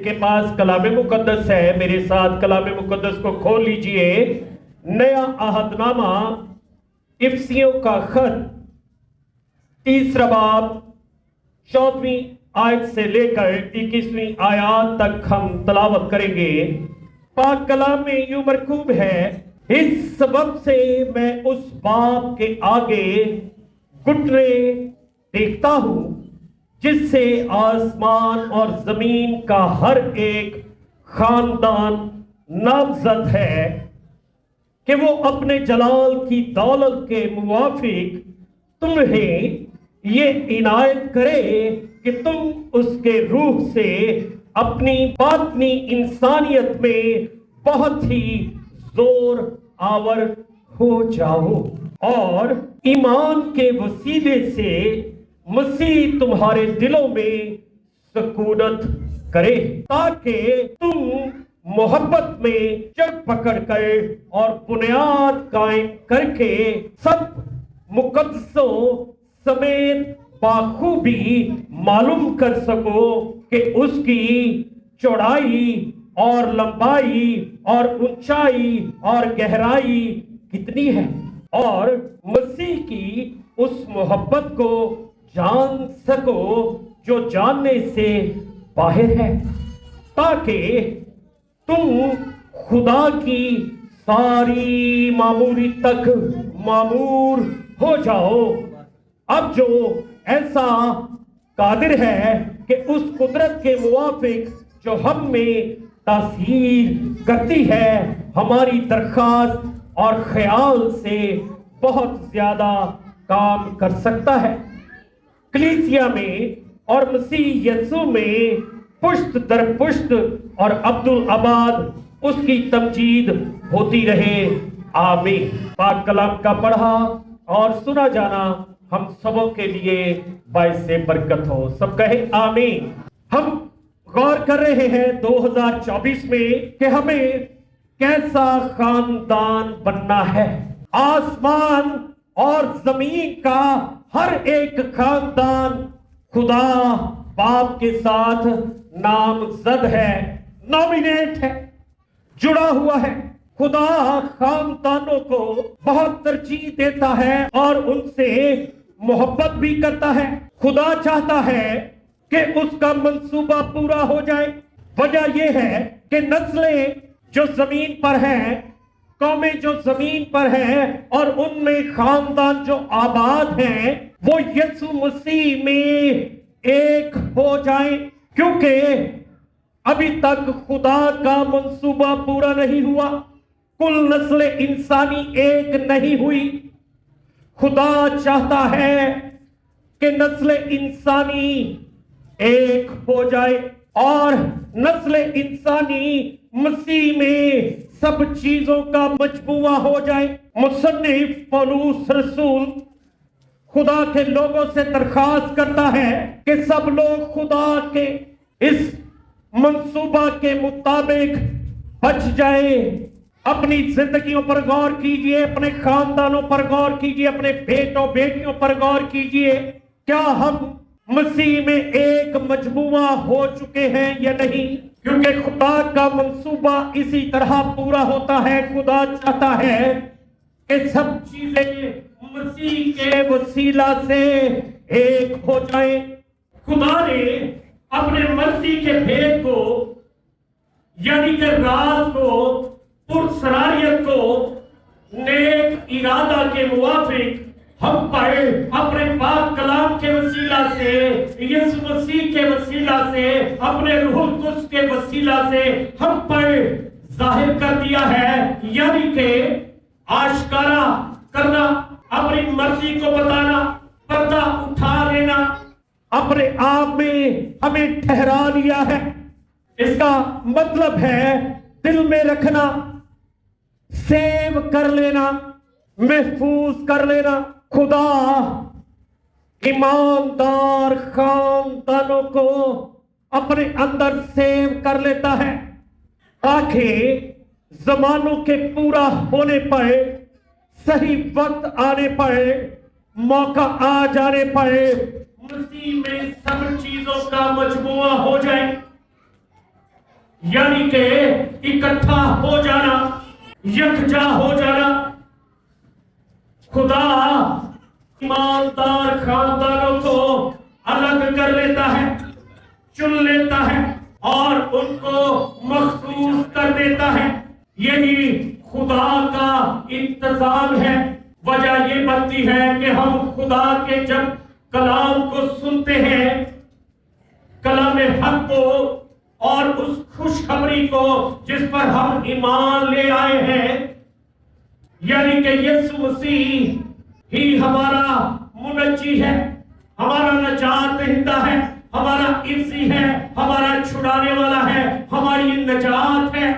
کے پاس کلام مقدس ہے، میرے ساتھ کلام مقدس کو کھول لیجئے۔ نیا عہد نامہ افسیوں کا خط 3 باب 14ویں آیت سے لے کر 21ویں آیات تک ہم تلاوت کریں گے۔ پاک کلام میں یوں مرکوب ہے، اس سبب سے میں اس باپ کے آگے گھٹنے دیکھتا ہوں جس سے آسمان اور زمین کا ہر ایک خاندان نامزد ہے، کہ وہ اپنے جلال کی دولت کے موافق تمہیں یہ عنایت کرے کہ تم اس کے روح سے اپنی باطنی انسانیت میں بہت ہی زور آور ہو جاؤ، اور ایمان کے وسیلے سے مسیح تمہارے دلوں میں سکونت کرے، تاکہ تم محبت میں جڑ پکڑ کر اور بنیاد قائم کر کے سب مقدسوں سمیت بخوبی معلوم کر سکو کہ اس کی چوڑائی اور لمبائی اور اونچائی اور گہرائی کتنی ہے، اور مسیح کی اس محبت کو جان سکو جو جاننے سے باہر ہے، تاکہ تم خدا کی ساری معموری تک معمور ہو جاؤ۔ اب جو ایسا قادر ہے کہ اس قدرت کے موافق جو ہم میں تاثیر کرتی ہے، ہماری درخواست اور خیال سے بہت زیادہ کام کر سکتا ہے۔ کلیسیا میں اور مسیح یسوع میں پشت در پشت اور عبدالآباد اس کی تمجید ہوتی رہے، آمین۔ پاک کلام کا پڑھا اور سنا جانا ہم سبوں کے لیے باعث برکت ہو، سب کہیں آمین۔ ہم غور کر رہے ہیں 2024 میں کہ ہمیں کیسا خاندان بننا ہے۔ آسمان اور زمین کا ہر ایک خاندان خدا باپ کے ساتھ نامزد ہے، نامینیٹ ہے، جڑا ہوا ہے۔ خدا خاندانوں کو بہت ترجیح دیتا ہے اور ان سے محبت بھی کرتا ہے۔ خدا چاہتا ہے کہ اس کا منصوبہ پورا ہو جائے۔ وجہ یہ ہے کہ نسلیں جو زمین پر ہیں، قومیں جو زمین پر ہیں، اور ان میں خاندان جو آباد ہیں، وہ یسوع مسیح میں ایک ہو جائیں، کیونکہ ابھی تک خدا کا منصوبہ پورا نہیں ہوا۔ کل نسل انسانی ایک نہیں ہوئی۔ خدا چاہتا ہے کہ نسل انسانی ایک ہو جائے، اور نسل انسانی مسیح میں سب چیزوں کا مجموعہ ہو جائے۔ مصنف پولس رسول خدا کے لوگوں سے درخواست کرتا ہے کہ سب لوگ خدا کے اس منصوبہ کے مطابق بچ جائے۔ اپنی زندگیوں پر غور کیجئے، اپنے خاندانوں پر غور کیجئے، اپنے بیٹوں بیٹیوں پر غور کیجئے، کیا ہم مسیح میں ایک مجموعہ ہو چکے ہیں یا نہیں؟ کیونکہ خدا کا منصوبہ اسی طرح پورا ہوتا ہے۔ خدا چاہتا ہے کہ سب چیزیں مسیح کے وسیلہ سے ایک ہو جائیں۔ خدا نے اپنے مرضی کے بھید کو، یعنی کہ راز کو، پرسراریت کو نیک ارادہ کے موافق ہم پر اپنے پاک کلام کے وسیلہ سے، یسوع مسیح کے وسیلہ سے، اپنے روح القدس کے وسیلہ سے ہم پر ظاہر کر دیا ہے، یعنی کہ آشکارا کرنا، اپنی مرضی کو بتانا، پردہ اٹھا لینا، اپنے آپ میں ہمیں ٹھہرا لیا ہے۔ اس کا مطلب ہے دل میں رکھنا، سیو کر لینا، محفوظ کر لینا۔ خدا ایماندار خاندانوں کو اپنے اندر سیو کر لیتا ہے، تاکہ زمانوں کے پورا ہونے پر، صحیح وقت آنے پر، موقع آ جانے پر مسیح میں سب چیزوں کا مجموعہ ہو جائے۔ یعنی کہ اکٹھا ہو جانا، یکجا ہو جانا۔ خدا ایماندار خاندانوں کو الگ کر لیتا ہے، چن لیتا ہے اور ان کو مخصوص کر دیتا ہے۔ یہی خدا کا انتظام ہے۔ وجہ یہ بنتی ہے کہ ہم خدا کے جب کلام کو سنتے ہیں، کلام حق کو اور اس خوشخبری کو جس پر ہم ایمان لے آئے ہیں، یعنی کہ یسوع مسیح ہی ہمارا منجی ہے، ہمارا نجات دہندہ ہے، ہمارا عفظی ہے، ہمارا چھڑانے والا ہے، ہماری نجات ہے،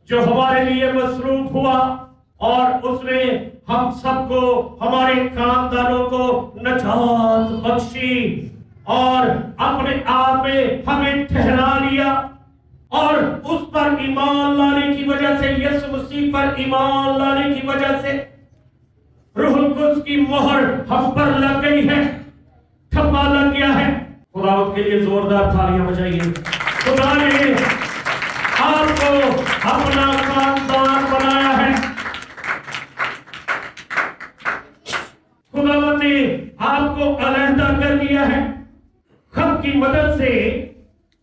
جو ہمارے لیے مصروف ہوا اور اس نے ہم سب کو، ہمارے خاندانوں کو نجات بخشی اور اپنے آپ میں ہمیں ٹھہرا لیا۔ اور اس پر ایمان لانے کی وجہ سے، یسوع مسیح پر ایمان لانے کی وجہ سے روح القدس کی مہر ہم پر لگ گئی ہے، ٹھپا لگ گیا ہے۔ خداوند کے لیے زوردار تالیاں بجائیے۔ خدا نے آپ کو اپنا خاندان بنایا ہے، خداوند نے آپ کو علیحدہ کر لیا ہے۔ خط کی مدد سے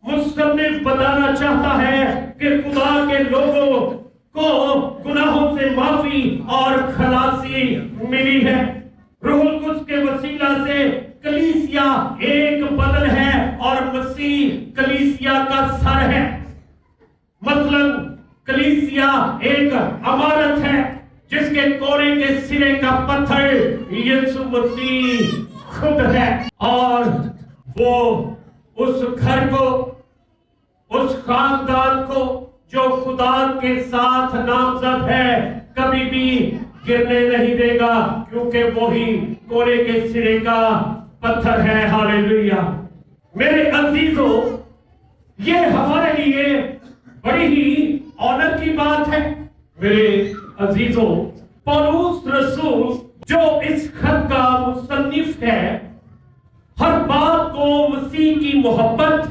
مصنف بتانا چاہتا ہے کہ خدا کے لوگوں کو گناہوں سے معافی اور خلاصی ملی ہے۔ روح القدس کے وسیلہ سے کلیسیا ایک بدن ہے اور مسیح کلیسیا کا سر ہے۔ مثلا کلیسیا ایک عمارت ہے جس کے کونے کے سرے کا پتھر یسوع مسیح خود ہے، اور وہ اس گھر کو، اس خاندان کو جو خدا کے ساتھ نامزد ہے، کبھی بھی گرنے نہیں دے گا، کیونکہ وہی کونے کے سرے کا پتھر ہے۔ ہاللیلویہ۔ میرے عزیزوں، یہ ہمارے لیے بڑی ہی آنر کی بات ہے۔ میرے عزیزوں، پولس رسول جو اس خط کا مصنف ہے، ہر بات کو مسیح کی محبت،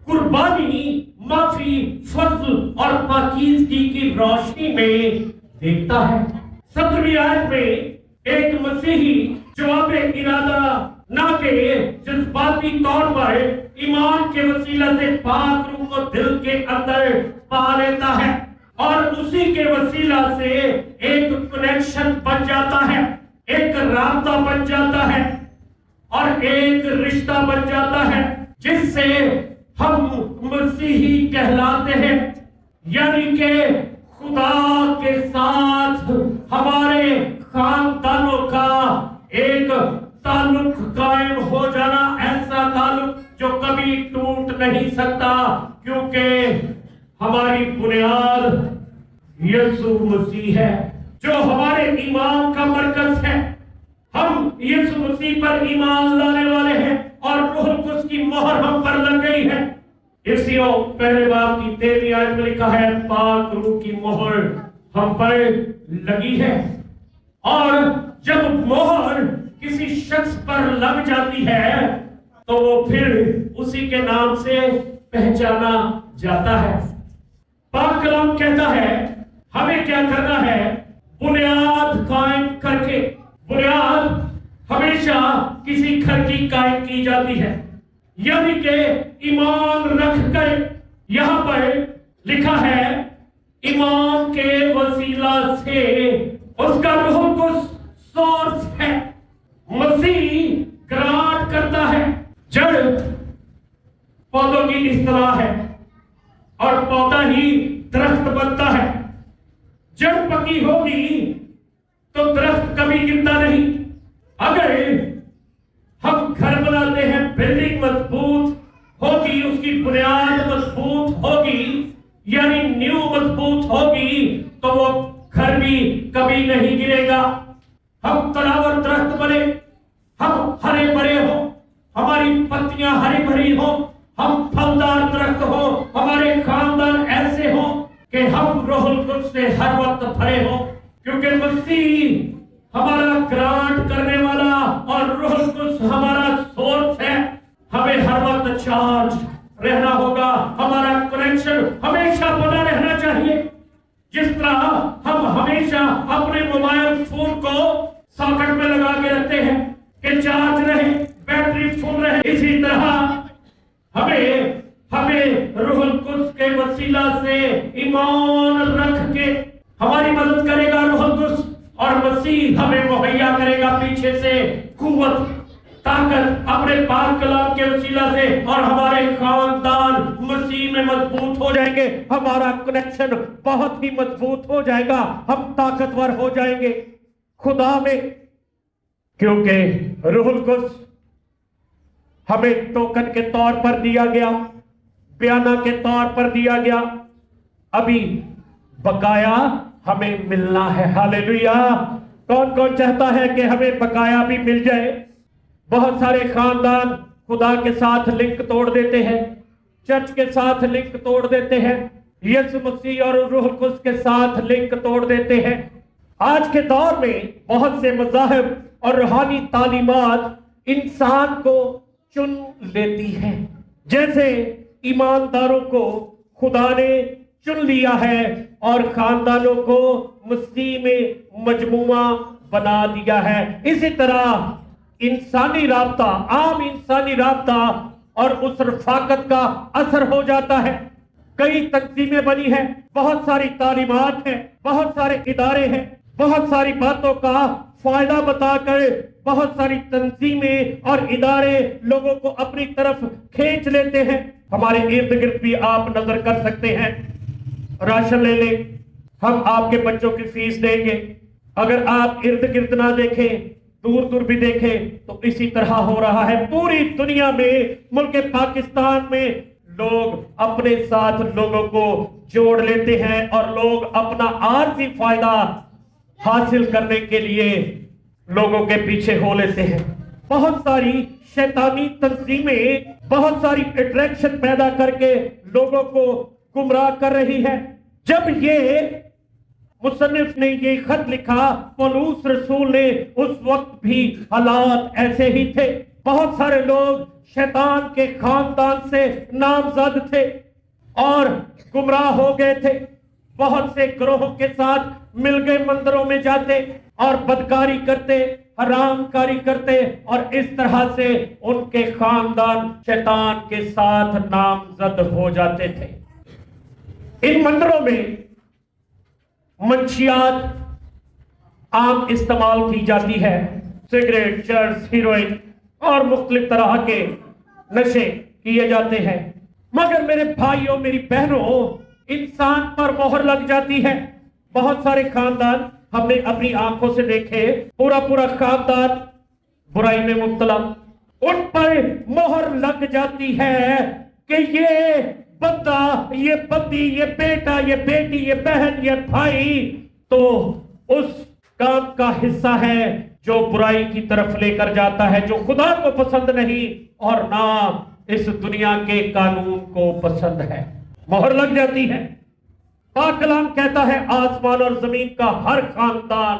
قربانی، معافی، فضل اور پاکیزگی کی روشنی میں دیکھتا ہے۔ 17ویں آیت میں ایک مسیحی جواب ارادہ نہ کہ جذباتی طور پر ایمان کے وسیلہ سے پاک روح کو دل کے اندر پا لیتا ہے اور اسی کے وسیلہ سے ایک کنیکشن بن جاتا ہے، ایک رابطہ بن جاتا ہے اور ایک رشتہ بن جاتا ہے جس سے ہم مسیحی کہلاتے ہیں، یعنی کہ خدا کے ساتھ ہمارے خاندانوں کا ایک تعلق قائم ہو جانا، ایسا تعلق جو کبھی ٹوٹ نہیں سکتا، کیونکہ ہماری بنیاد یسوع مسیح ہے جو ہمارے ایمان کا مرکز ہے۔ ہم یسوع مسیح پر ایمان لانے والے ہیں اور روح القدس کی مہر ہم پر لگ گئی ہے۔ افسیوں پہلے باب کی 13ویں آیت میں لکھا ہے، پاک روح کی مہر ہم پر لگی ہے۔ اور جب مہر کسی شخص پر لگ جاتی ہے تو وہ پھر اسی کے نام سے پہچانا جاتا ہے۔ پاک کلام کہتا ہے ہمیں کیا کرنا ہے؟ بنیاد قائم کر کے، بنیاد ہمیشہ کسی گھر کی قائم کی جاتی ہے، یعنی کہ ایمان رکھ کر۔ یہاں پر لکھا ہے ایمان کے وسیلہ سے، اس کا روح القدس سورس ہے۔ مسیح گرانٹ کرتا ہے۔ جڑ پودوں کی اصطلاح ہے اور پودا ہی درخت بنتا ہے۔ جڑ پکی ہوگی تو درخت کبھی گرتا نہیں۔ اگر ہم گھر بناتے ہیں، بلڈنگ مضبوط ہوگی، اس کی بنیاد مضبوط ہوگی، یعنی نیو مضبوط ہوگی، تو وہ گھر بھی کبھی نہیں گرے گا۔ ہم تناور درخت بنے، ہم ہرے بھرے ہوں، ہماری پتیاں ہری بھری ہوں، ہم پھلدار درخت ہوں، ہمارے خاندان ایسے ہوں کہ ہم روح القدس سے ہر وقت بھرے ہوں، کیونکہ مسیح ہمارا گرانٹ کرنے والا اور روح القدس ہمارا سورس ہے۔ ہمیں ہر وقت چارج رہنا ہوگا، ہمارا کنیکشن ہمیں کہ چارج رہے، بیٹری فل رہے. اسی طرح ہمیں روح القدس کے وسیلہ سے ایمان رکھ کے ہماری مدد کرے گا روح القدس، اور مسیح ہمیں مہیا کرے گا پیچھے سے قوت، طاقت اپنے پاک کلام کے وسیلہ سے، اور ہمارے خاندان مسیح میں مضبوط ہو جائیں گے. ہمارا کنیکشن بہت ہی مضبوط ہو جائے گا، ہم طاقتور ہو جائیں گے خدا میں، کیونکہ روح القدس ہمیں ٹوکن کے طور پر دیا گیا، بیانہ کے طور پر دیا گیا. ابھی بقایا ہمیں ملنا ہے. ہاللیلویا. کون کون چاہتا ہے کہ ہمیں بقایا بھی مل جائے؟ بہت سارے خاندان خدا کے ساتھ لنک توڑ دیتے ہیں، چرچ کے ساتھ لنک توڑ دیتے ہیں، یسوع مسیح اور روح القدس کے ساتھ لنک توڑ دیتے ہیں. آج کے دور میں بہت سے مذاہب اور روحانی تعلیمات انسان کو چن لیتی ہیں. جیسے ایمانداروں کو خدا نے چن لیا ہے اور خاندانوں کو مسیح میں مجموعہ بنا دیا ہے. اسی طرح انسانی رابطہ، عام انسانی رابطہ اور اس رفاقت کا اثر ہو جاتا ہے. کئی تنظیمیں بنی ہیں، بہت ساری تعلیمات ہیں، بہت سارے ادارے ہیں، بہت ساری باتوں کا فائدہ بتا کر بہت ساری تنظیمیں اور ادارے لوگوں کو اپنی طرف کھینچ لیتے ہیں. ہمارے ارد گرد بھی آپ نظر کر سکتے ہیں. راشن لے لیں، ہم آپ کے بچوں کی فیس دیں گے. اگر آپ ارد گرد نہ دیکھیں، دور دور بھی دیکھیں، تو اسی طرح ہو رہا ہے. پوری دنیا میں، ملک پاکستان میں لوگ اپنے ساتھ لوگوں کو جوڑ لیتے ہیں اور لوگ اپنا عارضی فائدہ حاصل کرنے کے لیے لوگوں کے پیچھے ہو لیتے ہیں. بہت ساری شیطانی تنظیمیں بہت ساری اٹریکشن پیدا کر کے لوگوں کو گمراہ کر رہی ہے. جب یہ مصنف نے یہ خط لکھا، پولس رسول نے، اس وقت بھی حالات ایسے ہی تھے. بہت سارے لوگ شیطان کے خاندان سے نامزد تھے اور گمراہ ہو گئے تھے. بہت سے گروہوں کے ساتھ مل گئے، مندروں میں جاتے اور بدکاری کرتے، حرام کاری کرتے، اور اس طرح سے ان کے خاندان شیطان کے ساتھ نامزد ہو جاتے تھے. ان مندروں میں منشیات عام استعمال کی جاتی ہے، سگریٹ، چرس، ہیروئن اور مختلف طرح کے نشے کیے جاتے ہیں. مگر میرے بھائیوں، میری بہنوں، انسان پر مہر لگ جاتی ہے. بہت سارے خاندان ہم نے اپنی آنکھوں سے دیکھے، پورا خاندان برائی میں مبتلا. ان پر مہر لگ جاتی ہے کہ یہ بندہ، یہ بندی، یہ بیٹا، یہ بیٹی، یہ بہن، یہ بھائی تو اس کام کا حصہ ہے جو برائی کی طرف لے کر جاتا ہے، جو خدا کو پسند نہیں اور نہ اس دنیا کے قانون کو پسند ہے. مہر لگ جاتی ہے. پاک کلام کہتا ہے آسمان اور زمین کا ہر خاندان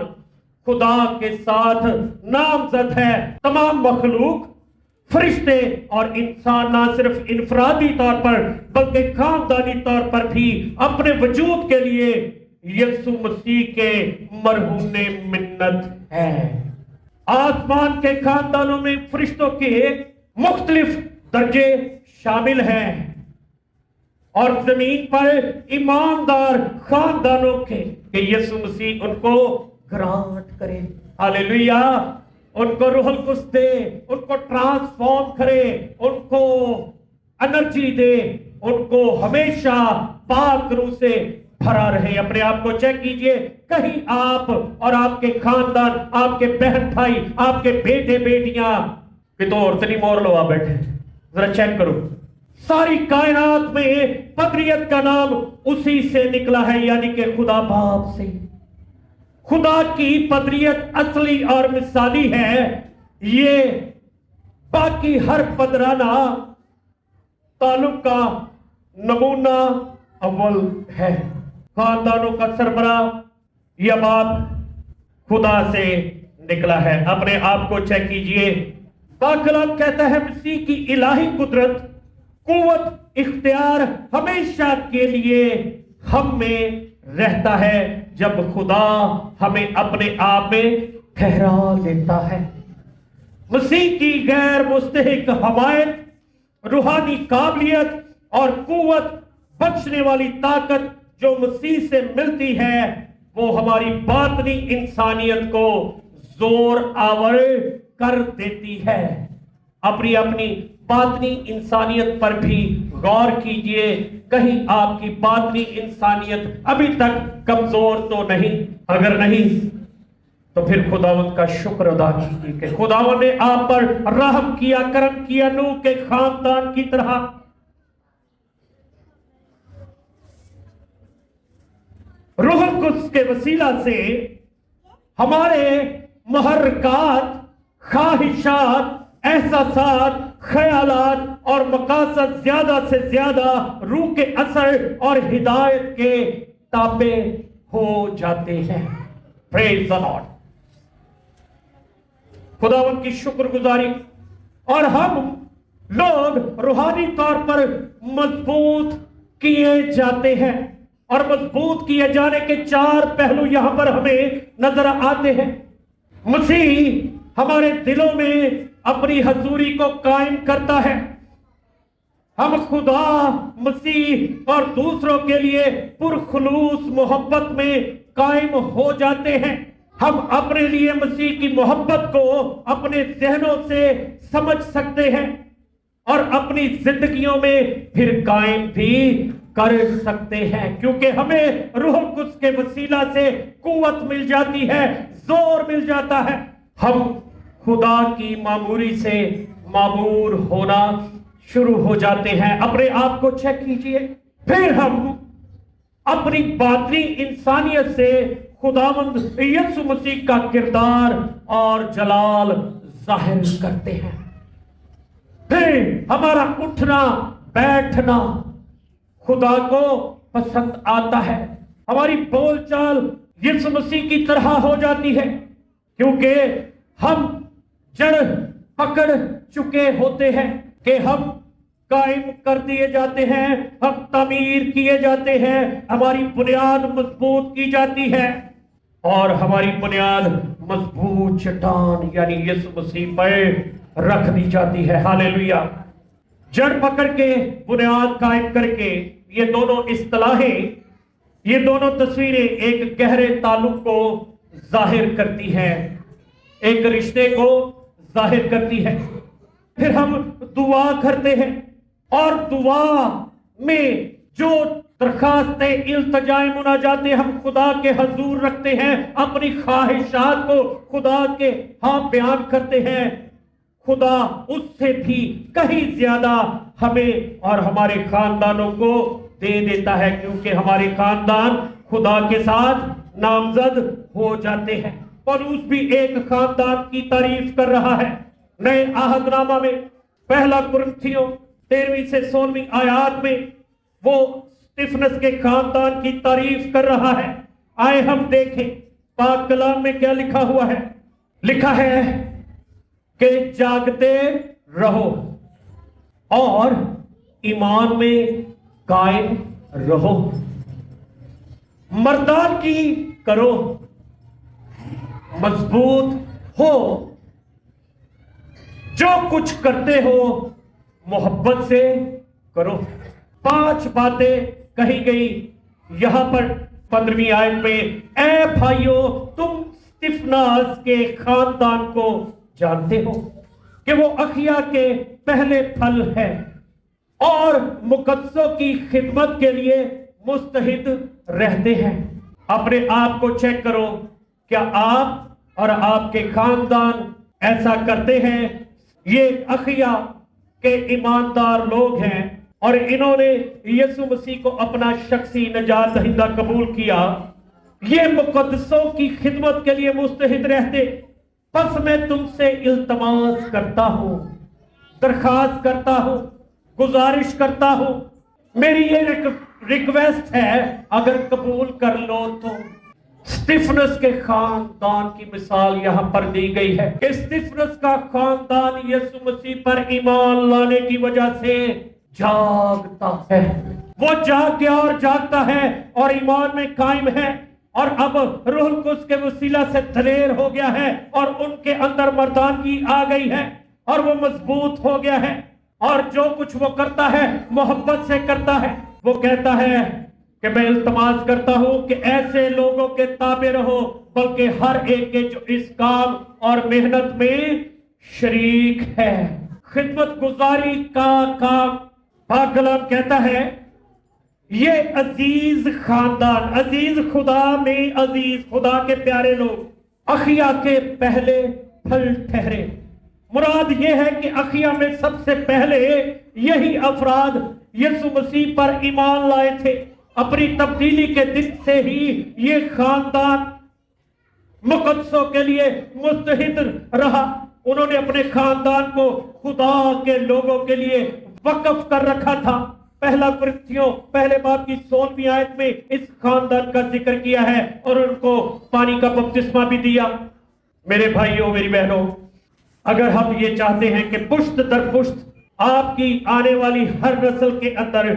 خدا کے ساتھ نامزد ہے. تمام مخلوق، فرشتے اور انسان نہ صرف انفرادی طور پر بلکہ خاندانی طور پر بھی اپنے وجود کے لیے یسوع مسیح کے مرہون منت ہے. آسمان کے خاندانوں میں فرشتوں کے مختلف درجے شامل ہیں اور زمین پر ایماندار خاندانوں کے کہ یسوع مسیح ان کو گرانٹ کرے. ہاللیلویا. ان کو روح القدس دے، ان کو ٹرانسفارم کرے، ان کو انرجی دے، ان کو ہمیشہ پاک روح سے بھرا رہے. اپنے آپ کو چیک کیجئے، کہیں آپ اور آپ کے خاندان، آپ کے بہن بھائی، آپ کے بیٹے بیٹیاں پتور اتنی مور لوا بیٹھے، ذرا چیک کرو. ساری کائنات میں پدریت کا نام اسی سے نکلا ہے، یعنی کہ خدا باپ سے. خدا کی پدریت اصلی اور مثالی ہے. یہ باقی ہر پدرانہ تعلق کا نمونہ اول ہے. خاندانوں کا سربراہ یا باپ خدا سے نکلا ہے. اپنے آپ کو چیک کیجئے. پاک کلام کہتا ہے مسیح کی الہی قدرت، قوت، اختیار ہمیشہ کے لیے ہم میں رہتا ہے جب خدا ہمیں اپنے آپ میں ٹھہرا لیتا ہے. مسیح کی غیر مستحق حمایت، روحانی قابلیت اور قوت بخشنے والی طاقت جو مسیح سے ملتی ہے وہ ہماری باطنی انسانیت کو زور آور کر دیتی ہے۔ اپنی باطنی انسانیت پر بھی غور کیجئے، کہیں آپ کی باطنی انسانیت ابھی تک کمزور تو نہیں؟ اگر نہیں تو پھر خداوند کا شکر ادا کیجیے کہ خداوند نے آپ پر رحم کیا، کرم کیا، نوح کے خاندان کی طرح۔ روح القدس کے وسیلہ سے ہمارے محرکات، خواہشات، احساسات، خیالات اور مقاصد زیادہ سے زیادہ روح کے اثر اور ہدایت کے تابع ہو جاتے ہیں۔ پریز دی لارڈ، خداوند کی شکر گزاری۔ اور ہم لوگ روحانی طور پر مضبوط کیے جاتے ہیں، اور مضبوط کیے جانے کے 4 پہلو یہاں پر ہمیں نظر آتے ہیں۔ مسیح ہمارے دلوں میں اپنی حضوری کو قائم کرتا ہے۔ ہم خدا، مسیح اور دوسروں کے لیے پرخلوص محبت میں قائم ہو جاتے ہیں۔ ہم اپنے لیے مسیح کی محبت کو اپنے ذہنوں سے سمجھ سکتے ہیں اور اپنی زندگیوں میں پھر قائم بھی کر سکتے ہیں، کیونکہ ہمیں روح القدس کے وسیلہ سے قوت مل جاتی ہے، زور مل جاتا ہے۔ ہم خدا کی معموری سے معمور ہونا شروع ہو جاتے ہیں۔ اپنے آپ کو چیک کیجئے، پھر ہم اپنی باطنی انسانیت سے خداوند یسوع مسیح کا کردار اور جلال ظاہر کرتے ہیں۔ پھر ہمارا اٹھنا بیٹھنا خدا کو پسند آتا ہے، ہماری بول چال یسوع مسیح کی طرح ہو جاتی ہے، کیونکہ ہم جڑ پکڑ چکے ہوتے ہیں کہ ہم قائم کر دیے جاتے ہیں، ہم تعمیر کیے جاتے ہیں، ہماری بنیاد مضبوط کی جاتی ہے، اور ہماری بنیاد مضبوط چٹان یعنی یسوع مسیح پر رکھ دی جاتی ہے۔ ہاللیلویہ۔ جڑ پکڑ کے بنیاد قائم کر کے، یہ دونوں اصطلاحیں، یہ دونوں تصویریں ایک گہرے تعلق کو ظاہر کرتی ہیں، ایک رشتے کو ظاہر کرتی ہے۔ پھر ہم دعا کرتے ہیں، اور دعا میں جو درخواستیں، التجائیں، مناجاتیں ہم خدا کے حضور رکھتے ہیں، اپنی خواہشات کو خدا کے ہاں بیان کرتے ہیں، خدا اس سے بھی کہیں زیادہ ہمیں اور ہمارے خاندانوں کو دے دیتا ہے، کیونکہ ہمارے خاندان خدا کے ساتھ نامزد ہو جاتے ہیں۔ پولس بھی ایک خاندان کی تعریف کر رہا ہے نئے عہد نامہ میں، پہلا کرنتھیوں 13 سے 16 آیات میں وہ اسٹیفنس کے خاندان کی تعریف کر رہا ہے۔ آئے ہم دیکھیں پاک کلام میں کیا لکھا ہوا ہے۔ لکھا ہے کہ جاگتے رہو اور ایمان میں قائم رہو، مردانگی کرو، مضبوط ہو، جو کچھ کرتے ہو محبت سے کرو۔ 5 باتیں کہی گئی یہاں پر 15ویں آیت میں۔ اے بھائیو، تم اسطفناس کے خاندان کو جانتے ہو کہ وہ اخیا کے پہلے پھل ہے اور مقدسوں کی خدمت کے لیے مستعد رہتے ہیں۔ اپنے آپ کو چیک کرو، کیا آپ اور آپ کے خاندان ایسا کرتے ہیں؟ یہ اخیا کے ایماندار لوگ ہیں اور انہوں نے یسوع مسیح کو اپنا شخصی نجات دہندہ قبول کیا، یہ مقدسوں کی خدمت کے لیے مستعد رہتے۔ پس میں تم سے التماس کرتا ہوں، درخواست کرتا ہوں، گزارش کرتا ہوں، میری یہ ریکویسٹ ہے، اگر قبول کر لو تو۔ اسٹیفنس کے خاندان کی مثال یہاں پر دی گئی ہے کہ اسٹیفنس کا خاندان یسوع مسیح پر ایمان لانے کی وجہ سے جاگتا ہے، وہ جاگ گیا اور جاگتا ہے اور ایمان میں قائم ہے۔ اور اب روح القدس کے وسیلہ سے دلیر ہو گیا ہے اور ان کے اندر مردانگی آ گئی ہے اور وہ مضبوط ہو گیا ہے اور جو کچھ وہ کرتا ہے محبت سے کرتا ہے. وہ کہتا ہے کہ میں التماس کرتا ہوں کہ ایسے لوگوں کے تابع رہو بلکہ ہر ایک کے جو اس کام اور محنت میں شریک ہے. خدمت گزاری کا کام پاک کلام کہتا ہے یہ عزیز خاندان، عزیز خدا میں عزیز خدا کے پیارے لوگ اخیا کے پہلے پھل ٹھہرے. مراد یہ ہے کہ اخیا میں سب سے پہلے یہی افراد یسوع مسیح پر ایمان لائے تھے. اپنی تبدیلی کے دن سے ہی یہ خاندان مقدسوں کے لیے مستحد رہا. انہوں نے اپنے خاندان کو خدا کے لوگوں کے لیے وقف کر رکھا تھا. پہلا کرنتھیوں پہلے باب کی 16ویں آیت میں اس خاندان کا ذکر کیا ہے اور ان کو پانی کا بپتسمہ بھی دیا. میرے بھائیوں میری بہنوں، اگر ہم یہ چاہتے ہیں کہ پشت در پشت آپ کی آنے والی ہر نسل کے اندر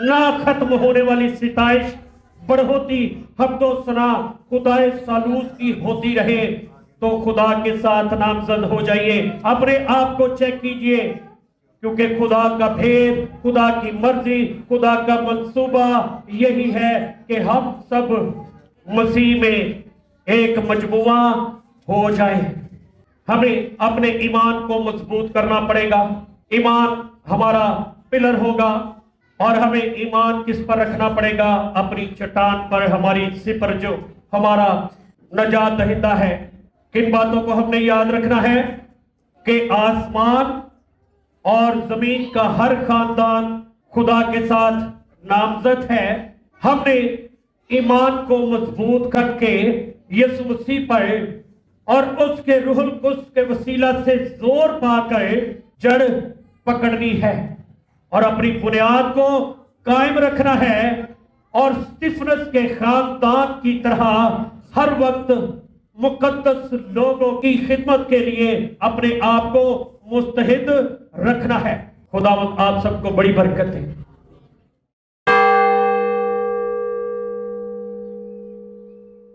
نہ ختم ہونے والی ستائش بڑھوتی حمد و ثنا خدا ثالوث کی ہوتی رہے تو خدا کے ساتھ نامزد ہو جائیے. اپنے آپ کو چیک کیجئے، کیونکہ خدا کا بھید، خدا کی مرضی، خدا کا منصوبہ یہی ہے کہ ہم سب مسیح میں ایک مجموعہ ہو جائیں. ہمیں اپنے ایمان کو مضبوط کرنا پڑے گا. ایمان ہمارا پلر ہوگا اور ہمیں ایمان کس پر رکھنا پڑے گا؟ اپنی چٹان پر، ہماری سپر جو ہمارا نجات دہندہ ہے. کن باتوں کو ہم نے یاد رکھنا ہے؟ کہ آسمان اور زمین کا ہر خاندان خدا کے ساتھ نامزد ہے. ہم نے ایمان کو مضبوط کر کے یسوع مسیح پر اور اس کے روح القدس کے وسیلہ سے زور پا کر جڑ پکڑنی ہے اور اپنی بنیاد کو قائم رکھنا ہے اور اسٹیفنس کے خاندان کی طرح ہر وقت مقدس لوگوں کی خدمت کے لیے اپنے آپ کو مستحد رکھنا ہے. خداوند آپ سب کو بڑی برکت دے.